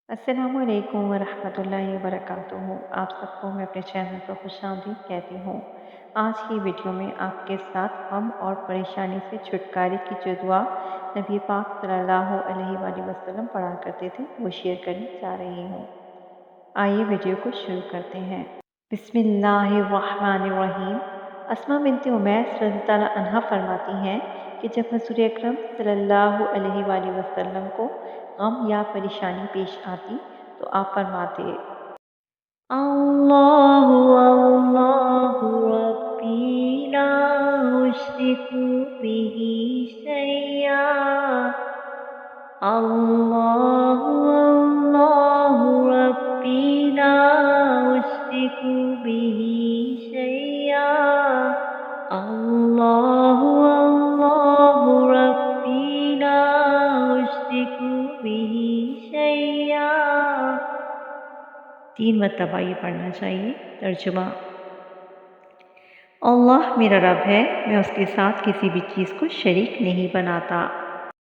अस्सलामुअलैकुम वरहमतुल्लाहि वबरकातुहू। आप सबको मैं अपने चैनल पर खुशामदीद कहती हूँ। आज की वीडियो में आपके साथ गम और परेशानी से छुटकारे की जो दुआ नबी पाक सल्लल्लाहु अलैहि वसल्लम पढ़ा करते थे वो शेयर करने जा रही हूँ। आइए वीडियो को शुरू करते हैं। बिस्मिल्लाहिर्रहमानिर्रहीम। अस्मा बिनते उमैस रज़ियल्लाहु अन्हा फरमाती हैं कि जब हुज़ूर अकरम सल्लल्लाहु अलैहि वसल्लम को गम या परेशानी पेश आती तो आप फरमाते, अल्लाहु अल्लाहु रब्बी ला उश्रिकु बिही शैया। अल्लाहु अल्लाहु रब्बी ला उश्रिकु बिही शैया। अल्लाहु अल्लाहु रब्बी ला उश्रिकु बिही शैया। 3 मरतबा ये पढ़ना चाहिए। तर्जुमा: अल्लाह मेरा रब है, मैं उसके साथ किसी भी चीज़ को शरीक नहीं बनाता।